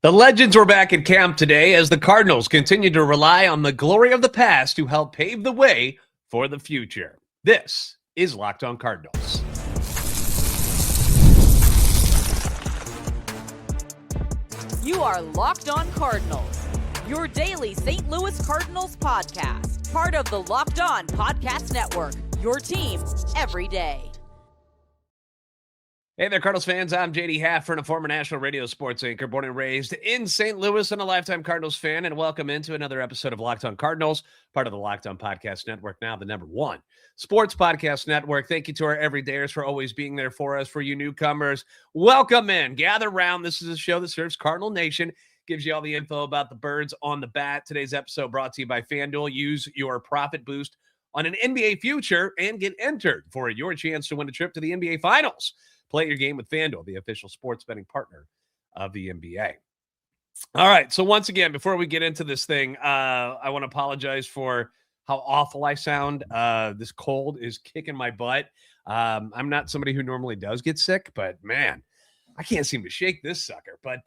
The legends were back at camp today as the Cardinals continue to rely on the glory of the past to help pave the way for the future. This is Locked On Cardinals. You are Locked On Cardinals, your daily St. Louis Cardinals podcast, part of the Locked On Podcast Network, your team every day. Hey there, Cardinals fans. I'm JD Hafron, a former national radio sports anchor, born and raised in St. Louis and a lifetime Cardinals fan, and welcome into another episode of Locked On Cardinals, part of the Locked On Podcast Network, now the number one sports podcast network. Thank you to our everydayers for always being there for us. For you newcomers, welcome in. Gather round. This is a show that serves Cardinal Nation, gives you all the info about the birds on the bat. Today's episode brought to you by FanDuel. Use your profit boost on an NBA future and get entered for your chance to win a trip to the NBA Finals. Play your game with FanDuel, the official sports betting partner of the NBA. All right, so once again, before we get into this thing, I want to apologize for how awful I sound. This cold is kicking my butt. I'm not somebody who normally does get sick, but man, I can't seem to shake this sucker. But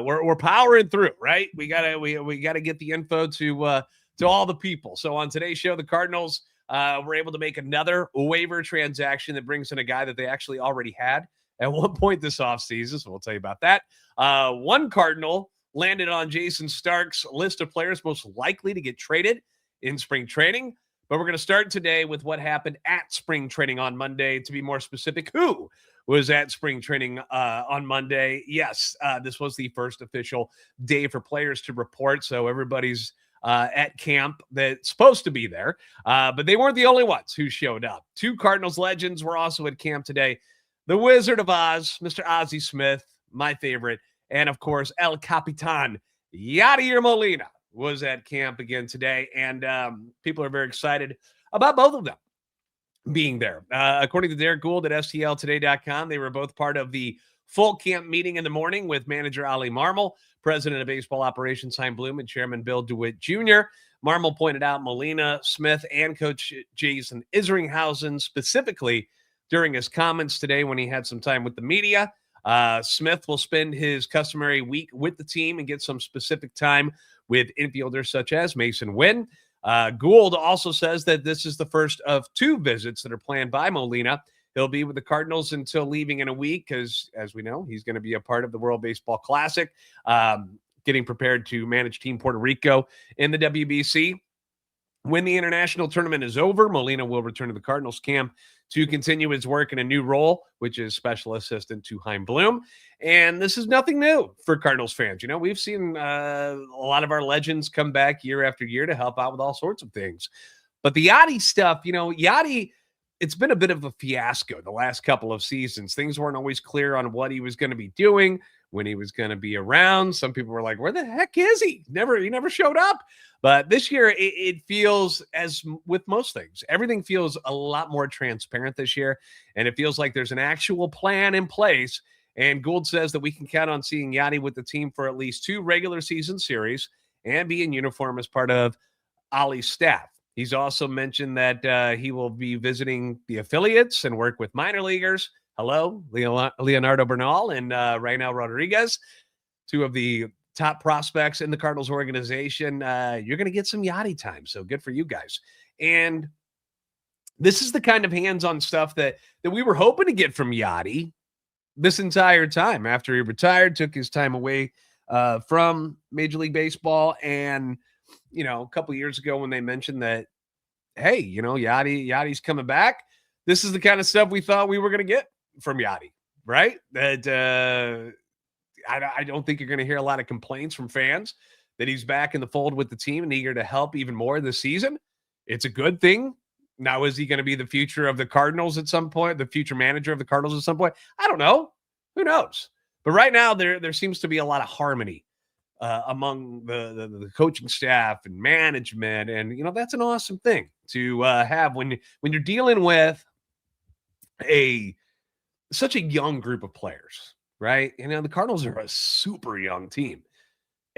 we're powering through, right? We gotta get the info to all the people. So on today's show, the Cardinals were able to make another waiver transaction that brings in a guy that they actually already had at one point this offseason. So we'll tell you about that. One Cardinal landed on Jayson Stark's list of players most likely to get traded in spring training. But we're going to start today with what happened at spring training on Monday. To be more specific, who was at spring training on Monday? Yes, this was the first official day for players to report. So everybody's at camp that's supposed to be there. But they weren't the only ones who showed up. Two Cardinals legends were also at camp today. The Wizard of Oz, Mr. Ozzie Smith, my favorite, and of course, El Capitan, Yadier Molina, was at camp again today. And people are very excited about both of them being there. According to Derek Gould at STLtoday.com, they were both part of the full camp meeting in the morning with manager Ali Marmol, president of baseball operations Chaim Bloom, and chairman Bill DeWitt Jr. Marmol pointed out Molina, Smith, and coach Jason Isringhausen specifically during his comments today when he had some time with the media. Smith will spend his customary week with the team and get some specific time with infielders such as Masyn Winn. Gould also says that this is the first of two visits that are planned by Molina. He'll be with the Cardinals until leaving in a week because, as we know, he's going to be a part of the World Baseball Classic, getting prepared to manage Team Puerto Rico in the WBC. When the international tournament is over, Molina will return to the Cardinals camp to continue his work in a new role, which is special assistant to Chaim Bloom. And this is nothing new for Cardinals fans. You know, we've seen a lot of our legends come back year after year to help out with all sorts of things. But the Yadi stuff, you know, Yadi, it's been a bit of a fiasco the last couple of seasons. Things weren't always clear on what he was going to be doing, when he was going to be around. Some people were like, where the heck is he? He never showed up. But this year, it feels, as with most things, everything feels a lot more transparent this year. And it feels like there's an actual plan in place. And Gould says that we can count on seeing Yadi with the team for at least two regular season series and be in uniform as part of Ali's staff. He's also mentioned that he will be visiting the affiliates and work with minor leaguers. Hello, Leonardo Bernal and Raynel Rodriguez, two of the top prospects in the Cardinals organization. You're going to get some Yadi time, so good for you guys. And this is the kind of hands-on stuff that we were hoping to get from Yadi this entire time. After he retired, took his time away from Major League Baseball, and you know, a couple years ago when they mentioned that, hey, you know, Yadi's coming back, this is the kind of stuff we thought we were going to get from Yadi, right? That I don't think you're going to hear a lot of complaints from fans that he's back in the fold with the team and eager to help even more this season. It's a good thing. Now, is he going to be the future of the Cardinals at some point, the future manager of the Cardinals at some point? I don't know. Who knows? But right now, there seems to be a lot of harmony among the coaching staff and management. And, you know, that's an awesome thing to have when you're dealing with such a young group of players, right? You know, the Cardinals are a super young team.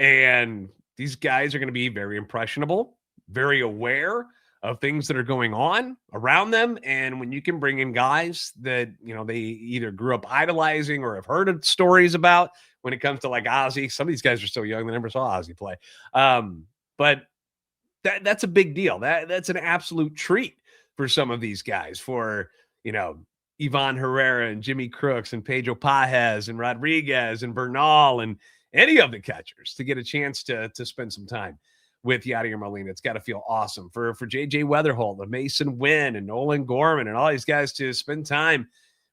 And these guys are going to be very impressionable, very aware of things that are going on around them. And when you can bring in guys that, you know, they either grew up idolizing or have heard of stories about, when it comes to like Ozzie. Some of these guys are so young, they never saw Ozzie play. But that's a big deal. That's an absolute treat for some of these guys, for, Ivan Herrera and Jimmy Crooks and Pedro Pajes and Rodriguez and Bernal and any of the catchers to get a chance to spend some time with Yadier Molina. It's got to feel awesome for JJ Wetherholt and Masyn Winn and Nolan Gorman and all these guys to spend time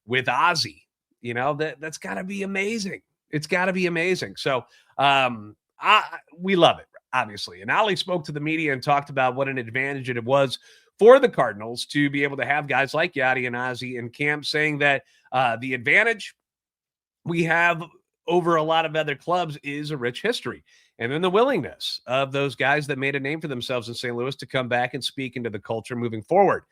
with Ozzie. That's got to be amazing. It's got to be amazing. So we love it, obviously. And Ali spoke to the media and talked about what an advantage it was for the Cardinals to be able to have guys like Yadi and Ozzie in camp, saying that the advantage we have over a lot of other clubs is a rich history. And then the willingness of those guys that made a name for themselves in St. Louis to come back and speak into the culture moving forward.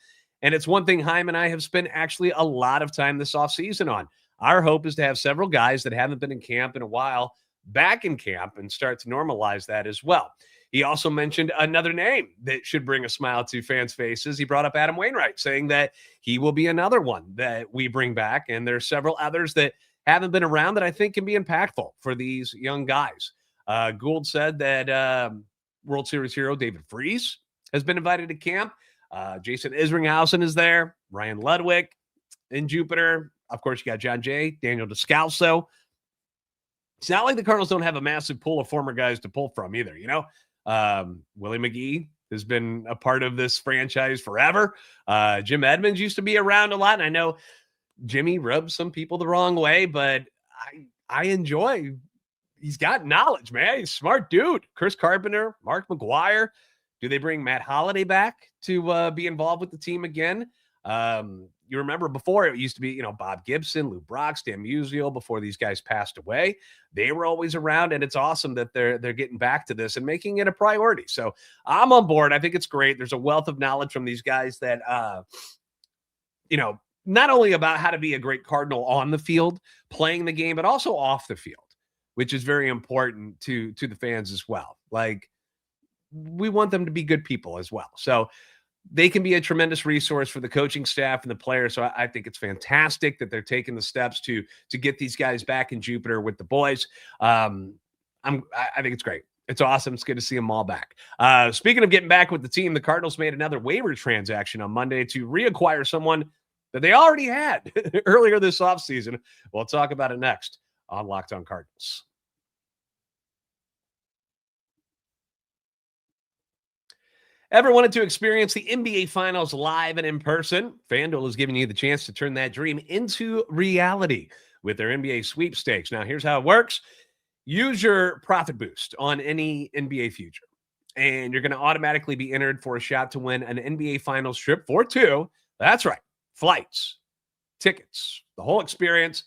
And it's one thing Chaim and I have spent actually a lot of time this offseason on. Our hope is to have several guys that haven't been in camp in a while back in camp and start to normalize that as well. He also mentioned another name that should bring a smile to fans' faces. He brought up Adam Wainwright, saying that he will be another one that we bring back. And there's several others that haven't been around that I think can be impactful for these young guys. Gould said that World Series hero David Freese has been invited to camp. Jason Isringhausen is there. Ryan Ludwig in Jupiter. Of course, you got John Jay, Daniel Descalso. It's not like the Cardinals don't have a massive pool of former guys to pull from either, Willie McGee has been a part of this franchise forever. Jim Edmonds used to be around a lot, and I know Jimmy rubs some people the wrong way, but I enjoy. He's got knowledge, man. He's a smart dude. Chris Carpenter, Mark McGuire. Do they bring Matt Holliday back to be involved with the team again? You remember before it used to be, Bob Gibson, Lou Brock, Stan Musial, before these guys passed away. They were always around, and it's awesome that they're getting back to this and making it a priority. So I'm on board. I think it's great. There's a wealth of knowledge from these guys that, not only about how to be a great Cardinal on the field, playing the game, but also off the field, which is very important to the fans as well. Like, we want them to be good people as well. So they can be a tremendous resource for the coaching staff and the players. So I think it's fantastic that they're taking the steps to get these guys back in Jupiter with the boys. I think it's great. It's awesome. It's good to see them all back. Speaking of getting back with the team, the Cardinals made another waiver transaction on Monday to reacquire someone that they already had earlier this offseason. We'll talk about it next on Locked On Cardinals. Ever wanted to experience the NBA Finals live and in person? FanDuel is giving you the chance to turn that dream into reality with their NBA sweepstakes. Now, here's how it works. Use your profit boost on any NBA future, and you're going to automatically be entered for a shot to win an NBA Finals trip for two. That's right. Flights, tickets, the whole experience.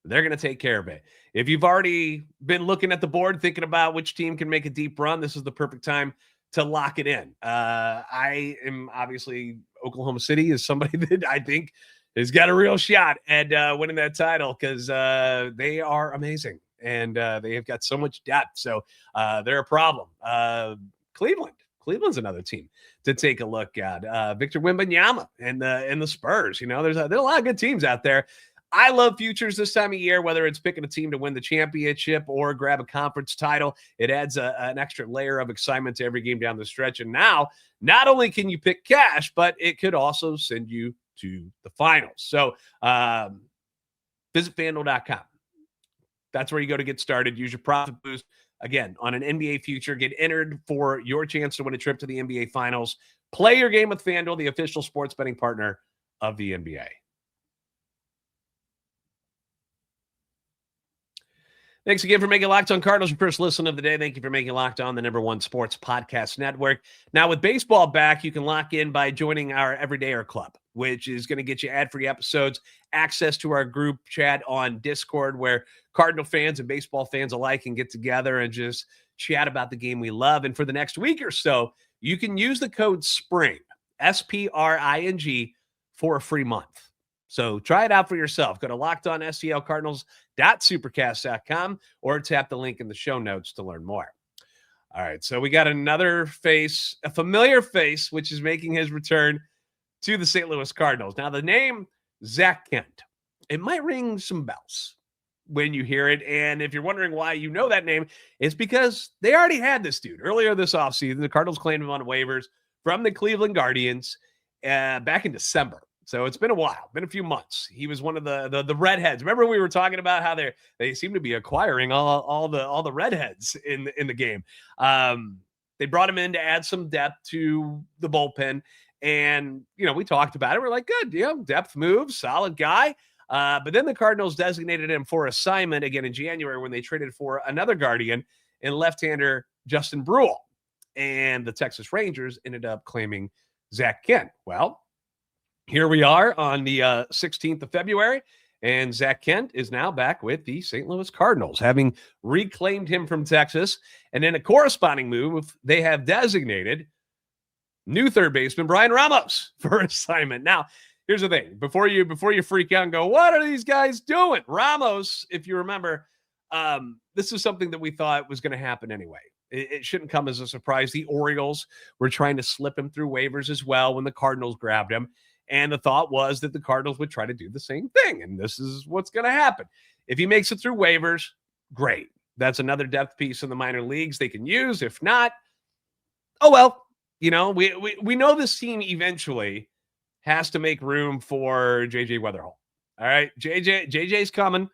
They're going to take care of it. If you've already been looking at the board, thinking about which team can make a deep run, this is the perfect time to lock it in. I am obviously Oklahoma City is somebody that I think has got a real shot at winning that title because they are amazing and they have got so much depth. So they're a problem. Cleveland's another team to take a look at. Victor Wembanyama and the Spurs. There's a lot of good teams out there. I love futures this time of year, whether it's picking a team to win the championship or grab a conference title. It adds an extra layer of excitement to every game down the stretch. And now, not only can you pick cash, but it could also send you to the finals. So visit FanDuel.com. That's where you go to get started. Use your profit boost. Again, on an NBA future, get entered for your chance to win a trip to the NBA Finals. Play your game with FanDuel, the official sports betting partner of the NBA. Thanks again for making Locked On Cardinals your first listen of the day. Thank you for making Locked On the #1 sports podcast network. Now, with baseball back, you can lock in by joining our Everydayer Club, which is going to get you ad-free episodes, access to our group chat on Discord, where Cardinal fans and baseball fans alike can get together and just chat about the game we love. And for the next week or so, you can use the code SPRING, SPRING, for a free month. So try it out for yourself. Go to LockedOnSTLCardinals.supercast.com or tap the link in the show notes to learn more. All right, so we got another face, a familiar face, which is making his return to the St. Louis Cardinals. Now, the name Zach Kent, it might ring some bells. when you hear it. And if you're wondering why you know that name, it's because they already had this dude earlier this offseason. The Cardinals claimed him on waivers from the Cleveland Guardians back in December. So it's been a while, been a few months. He was one of the redheads. Remember we were talking about how they seem to be acquiring all the redheads in the game. They brought him in to add some depth to the bullpen. And, we talked about it. We're like, good, depth move, solid guy. But then the Cardinals designated him for assignment again in January when they traded for another Guardian and left-hander Justin Brule. And the Texas Rangers ended up claiming Zach Kent. Well, here we are on the 16th of February, and Zach Kent is now back with the St. Louis Cardinals, having reclaimed him from Texas. And in a corresponding move, they have designated new third baseman Brian Ramos for assignment. Now, here's the thing. Before you freak out and go, what are these guys doing? Ramos, if you remember, this is something that we thought was going to happen anyway. It shouldn't come as a surprise. The Orioles were trying to slip him through waivers as well when the Cardinals grabbed him. And the thought was that the Cardinals would try to do the same thing. And this is what's going to happen. If he makes it through waivers, great. That's another depth piece in the minor leagues they can use. If not, oh, well, we know this team eventually has to make room for JJ Wetherholt. All right. JJ's coming.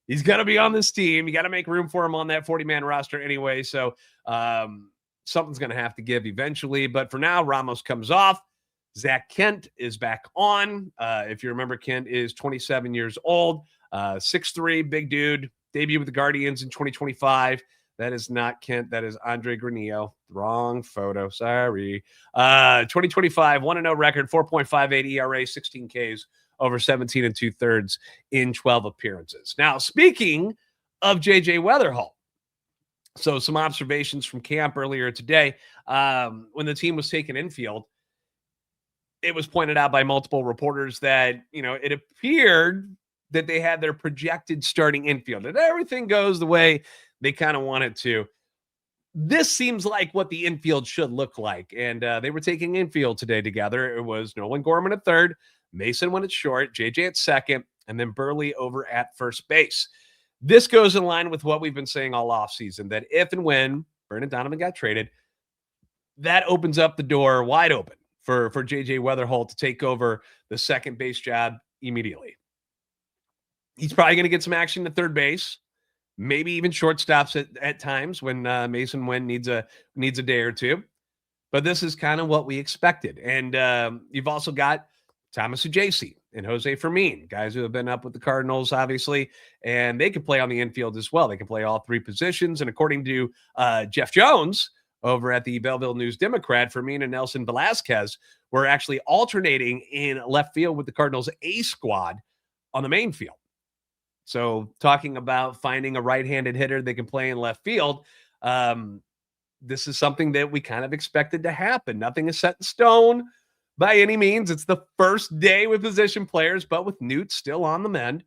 He's going to be on this team. You got to make room for him on that 40-man roster anyway. So something's going to have to give eventually. But for now, Ramos comes off. Zach Kent is back on. If you remember, Kent is 27 years old, 6'3", big dude, debuted with the Guardians in 2025. That is not Kent. That is Andre Granillo. Wrong photo. Sorry. 2025, 1-0 record, 4.58 ERA, 16 Ks over 17 2/3 in 12 appearances. Now, speaking of JJ Wetherholt, so some observations from camp earlier today when the team was taking infield. It was pointed out by multiple reporters that, it appeared that they had their projected starting infield. And everything goes the way they kind of want it to. This seems like what the infield should look like. And they were taking infield today together. It was Nolan Gorman at third, Masyn Winn at short, JJ at second, and then Burley over at first base. This goes in line with what we've been saying all offseason, that if and when Brendan Donovan got traded, that opens up the door wide open for JJ Wetherholt to take over the second base job immediately. He's probably going to get some action at third base, maybe even shortstops at times when Masyn Winn needs a day or two. But this is kind of what we expected. And you've also got Thomas Ujasi and Jose Fermín, guys who have been up with the Cardinals, obviously, and they can play on the infield as well. They can play all three positions. And according to Jeff Jones over at the Belleville News-Democrat, Fermín and Nelson Velázquez were actually alternating in left field with the Cardinals' A squad on the main field. So talking about finding a right-handed hitter that can play in left field, this is something that we kind of expected to happen. Nothing is set in stone by any means. It's the first day with position players, but with Newt still on the mend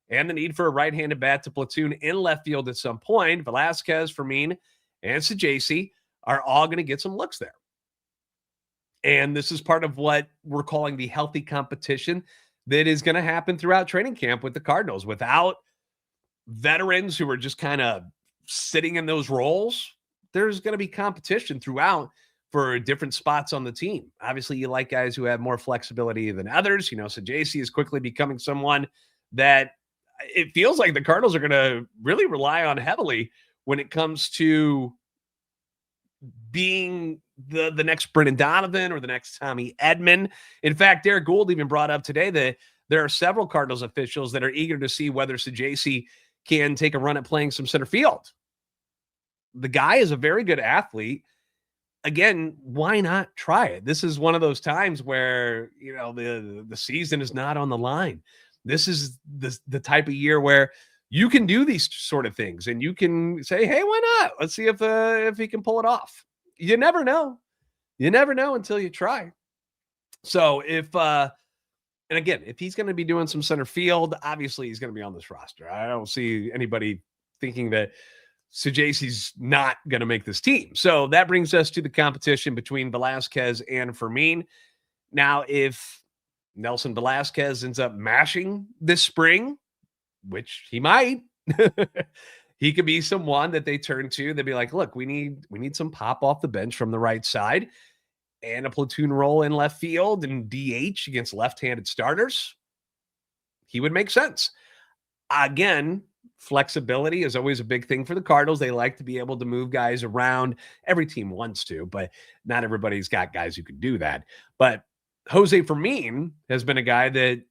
and the need for a right-handed bat to platoon in left field at some point, Velázquez, Fermín, and Ujasi are all going to get some looks there. And this is part of what we're calling the healthy competition that is going to happen throughout training camp with the Cardinals. Without veterans who are just kind of sitting in those roles, there's going to be competition throughout for different spots on the team. Obviously, you like guys who have more flexibility than others. So JC is quickly becoming someone that it feels like the Cardinals are going to really rely on heavily when it comes to being the next Brendan Donovan or the next Tommy Edman. In fact, Derek Gould even brought up today that there are several Cardinals officials that are eager to see whether Ujasi can take a run at playing some center field. The guy is a very good athlete. Again, why not try it? This is one of those times where, the season is not on the line. This is the type of year where you can do these sort of things and you can say, hey, why not? Let's see if he can pull it off. You never know. You never know until you try. So if he's going to be doing some center field, obviously he's going to be on this roster. I don't see anybody thinking that Ujasi's not going to make this team. So that brings us to the competition between Velázquez and Fermín. Now, if Nelson Velázquez ends up mashing this spring, which he might, He could be someone that they turn to. They'd be like, look, we need some pop off the bench from the right side and a platoon role in left field and DH against left-handed starters. He would make sense. Again, flexibility is always a big thing for the Cardinals. They like to be able to move guys around. Every team wants to, but not everybody's got guys who can do that. But Jose Fermín has been a guy that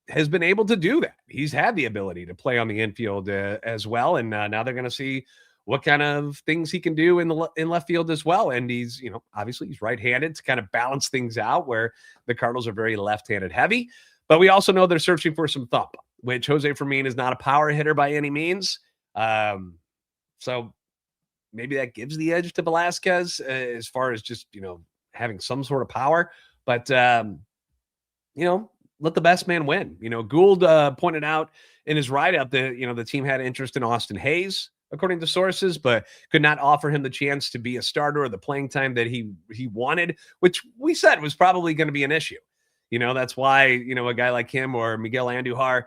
has been able to do that. He's had the ability to play on the infield as well. And now they're going to see what kind of things he can do in left field as well. And he's, obviously he's right-handed to kind of balance things out where the Cardinals are very left-handed heavy. But we also know they're searching for some thump, which Jose Fermín is not a power hitter by any means. So maybe that gives the edge to Velázquez as far as just, having some sort of power. But, let the best man win. Gould pointed out in his write-up that, the team had interest in Austin Hayes, according to sources, but could not offer him the chance to be a starter or the playing time that he wanted, which we said was probably going to be an issue. That's why, a guy like him or Miguel Andujar,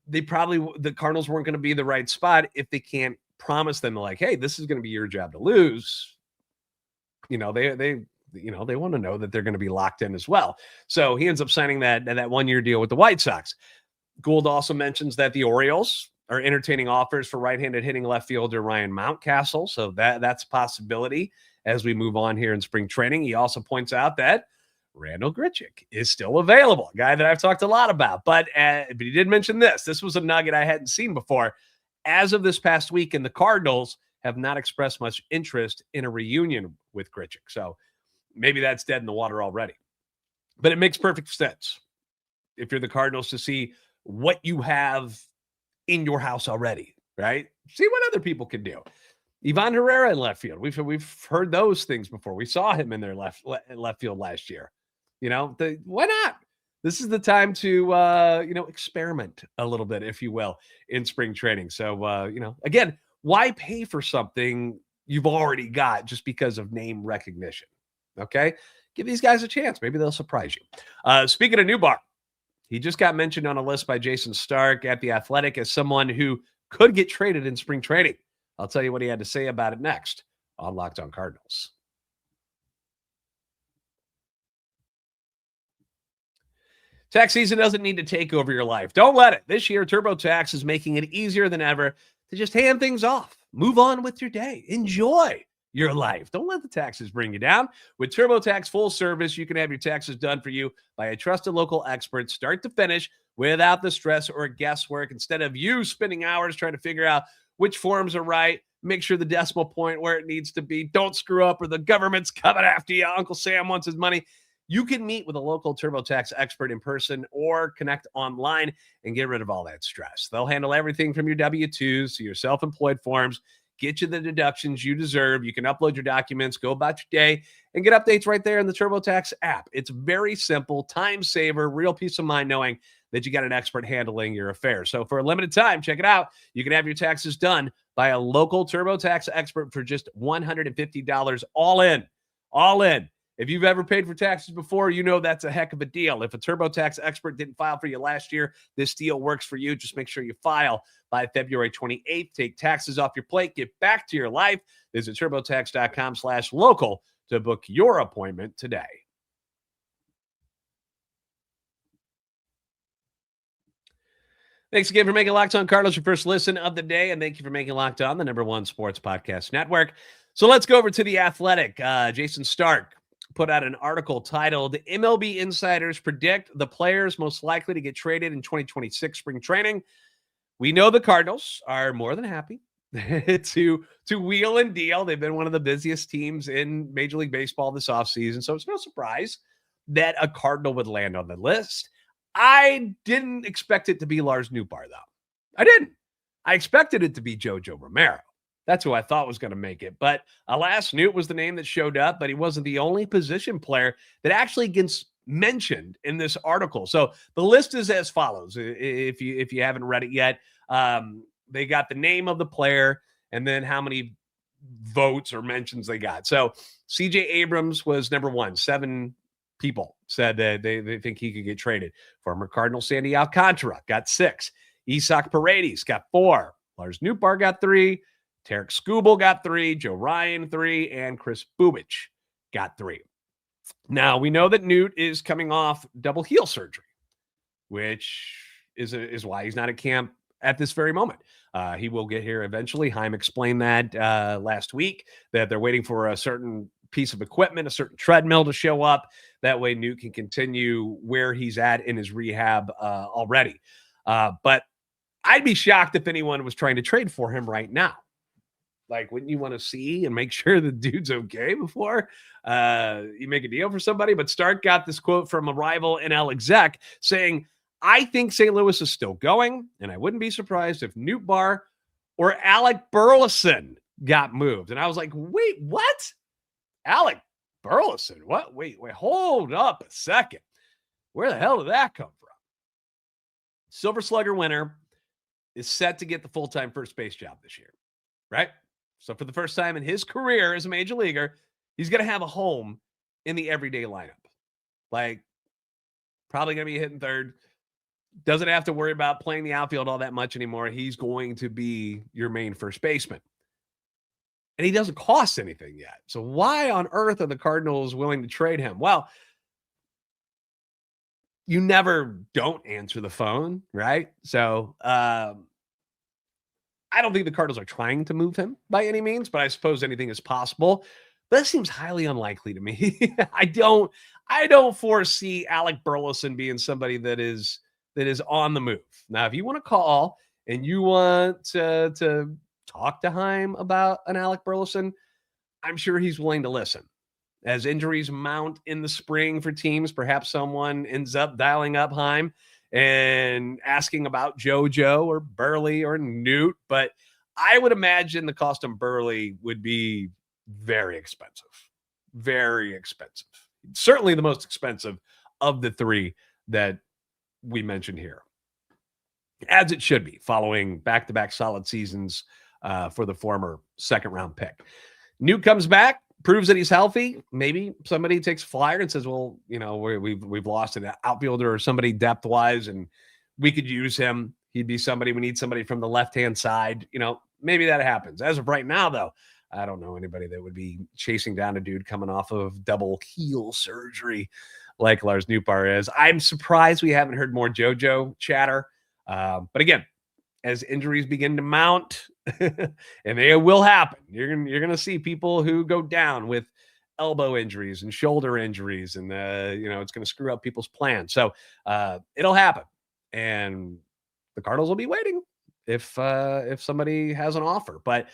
the Cardinals weren't going to be the right spot if they can't promise them like, hey, this is going to be your job to lose. They want to know that they're going to be locked in as well. So he ends up signing that 1-year deal with the White Sox. Gould also mentions that the Orioles are entertaining offers for right-handed hitting left fielder Ryan Mountcastle. So that's a possibility as we move on here in spring training. He also points out that Randal Grichuk is still available, a guy that I've talked a lot about. But he did mention this. This was a nugget I hadn't seen before. As of this past week, the Cardinals have not expressed much interest in a reunion with Grichuk. So maybe that's dead in the water already. But it makes perfect sense if you're the Cardinals to see what you have in your house already, right? See what other people can do. Ivan Herrera in left field. We've heard those things before. We saw him in their left field last year. Why not? This is the time to experiment a little bit, if you will, in spring training. So again, why pay for something you've already got just because of name recognition? Okay, give these guys a chance. Maybe they'll surprise you. Speaking of Nootbaar, he just got mentioned on a list by Jayson Stark at The Athletic as someone who could get traded in spring training. I'll tell you what he had to say about it next on Locked On Cardinals. Tax season doesn't need to take over your life. Don't let it. This year, TurboTax is making it easier than ever to just hand things off. Move on with your day. Enjoy your life. Don't let the taxes bring you down. With TurboTax full service, you can have your taxes done for you by a trusted local expert, start to finish, without the stress or guesswork. Instead of you spending hours trying to figure out which forms are right, make sure the decimal point where it needs to be, don't screw up or the government's coming after you. Uncle Sam wants his money. You can meet with a local TurboTax expert in person or connect online and get rid of all that stress. They'll handle everything from your W-2s to your self-employed forms, get you the deductions you deserve. You can upload your documents, go about your day, and get updates right there in the TurboTax app. It's very simple, time saver, real peace of mind knowing that you got an expert handling your affairs. So for a limited time, check it out. You can have your taxes done by a local TurboTax expert for just $150 all in. All in. If you've ever paid for taxes before, you know that's a heck of a deal. If a TurboTax expert didn't file for you last year, this deal works for you. Just make sure you file by February 28th. Take taxes off your plate. Get back to your life. Visit TurboTax.com/local to book your appointment today. Thanks again for making Locked On Cardinals your first listen of the day, and thank you for making Locked On the #1 sports podcast network. So let's go over to The Athletic. Jayson Stark put out an article titled MLB Insiders Predict the Players Most Likely to Get Traded in 2026 Spring Training. We know the Cardinals are more than happy to wheel and deal. They've been one of the busiest teams in Major League Baseball this offseason, so it's no surprise that a Cardinal would land on the list. I didn't expect it to be Lars Nootbaar, though. I didn't. I expected it to be JoJo Romero. That's who I thought was going to make it. But alas, Noot was the name that showed up, but he wasn't the only position player that actually gets mentioned in this article. So the list is as follows. If you haven't read it yet, they got the name of the player and then how many votes or mentions they got. So CJ Abrams was number 1. 7 people said that they think he could get traded. Former Cardinal Sandy Alcantara got 6. Isaac Paredes got 4. Lars Nootbaar got 3. Tarek Skubal got 3. Joe Ryan 3. And Chris Bubich got 3. Now, we know that Newt is coming off double heel surgery, which is why he's not at camp at this very moment. He will get here eventually. Heim explained that last week, that they're waiting for a certain piece of equipment, a certain treadmill to show up. That way Newt can continue where he's at in his rehab already. But I'd be shocked if anyone was trying to trade for him right now. Like, wouldn't you want to see and make sure the dude's okay before you make a deal for somebody? But Stark got this quote from a rival NL exec saying, I think St. Louis is still going, and I wouldn't be surprised if Nootbaar or Alec Burleson got moved. And I was like, wait, what? Alec Burleson? What? Wait, hold up a second. Where the hell did that come from? Silver Slugger winner is set to get the full-time first base job this year, right? So for the first time in his career as a major leaguer, he's going to have a home in the everyday lineup. Like, probably going to be hitting third. Doesn't have to worry about playing the outfield all that much anymore. He's going to be your main first baseman. And he doesn't cost anything yet. So why on earth are the Cardinals willing to trade him? Well, you never don't answer the phone, right? So I don't think the Cardinals are trying to move him by any means, but I suppose anything is possible. That seems highly unlikely to me. I don't foresee Alec Burleson being somebody that is on the move. Now, if you want to call and you want to talk to Heim about an Alec Burleson, I'm sure he's willing to listen. As injuries mount in the spring for teams, perhaps someone ends up dialing up Heim and asking about JoJo or Burley or Newt. But I would imagine the cost on Burley would be very expensive. Very expensive. Certainly the most expensive of the 3 that we mentioned here, as it should be, following back-to-back solid seasons for the former second-round pick. Newt comes back, proves that he's healthy. Maybe somebody takes a flyer and says, well, you know, we've lost an outfielder or somebody depth-wise, and we could use him. He'd be somebody, we need somebody from the left-hand side. You know, maybe that happens. As of right now, though, I don't know anybody that would be chasing down a dude coming off of double heel surgery like Lars Nootbaar is. I'm surprised we haven't heard more JoJo chatter. But again, as injuries begin to mount, and they will happen, you're going to see people who go down with elbow injuries and shoulder injuries, and it's going to screw up people's plans. So it'll happen, and the Cardinals will be waiting if somebody has an offer. But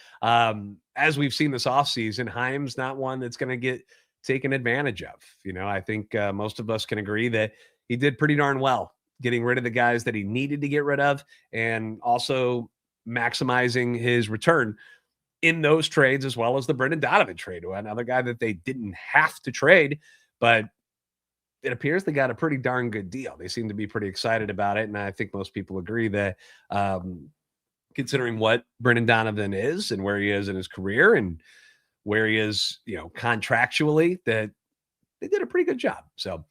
as we've seen this offseason, Heim's not one that's going to get taken advantage of. You know, I think most of us can agree that he did pretty darn well getting rid of the guys that he needed to get rid of, and also maximizing his return in those trades, as well as the Brendan Donovan trade, another guy that they didn't have to trade, but it appears they got a pretty darn good deal. They seem to be pretty excited about it, and I think most people agree that considering what Brendan Donovan is and where he is in his career and where he is, contractually, that they did a pretty good job. So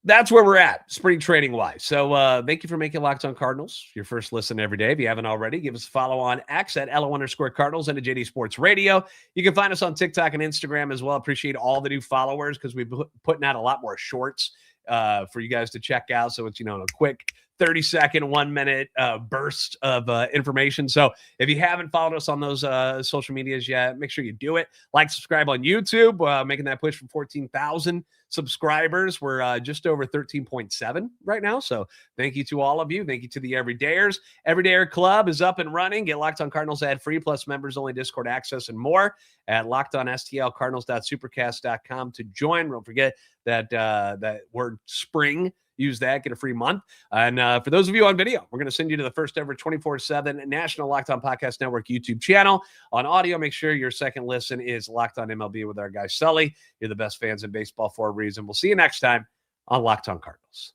that's where we're at, spring trading wise. So thank you for making Locked On Cardinals your first listen every day. If you haven't already, give us a follow on X at @LO_Cardinals and at JD Sports Radio. You can find us on TikTok and Instagram as well. Appreciate all the new followers, because we've been putting out a lot more shorts for you guys to check out. So it's, a quick 30-second, 1-minute burst of information. So if you haven't followed us on those social medias yet, make sure you do it. Like, subscribe on YouTube, making that push from 14,000 subscribers. We're just over 13.7 right now. So thank you to all of you. Thank you to the Everydayers. Everydayer Club is up and running. Get Locked On Cardinals ad-free, plus members-only Discord access and more at LockedOnSTLCardinals.supercast.com to join. Don't forget that word spring. Use that, get a free month. And for those of you on video, we're going to send you to the first ever 24/7 National Locked On Podcast Network YouTube channel. On audio, make sure your second listen is Locked On MLB with our guy Sully. You're the best fans in baseball for a reason. We'll see you next time on Locked On Cardinals.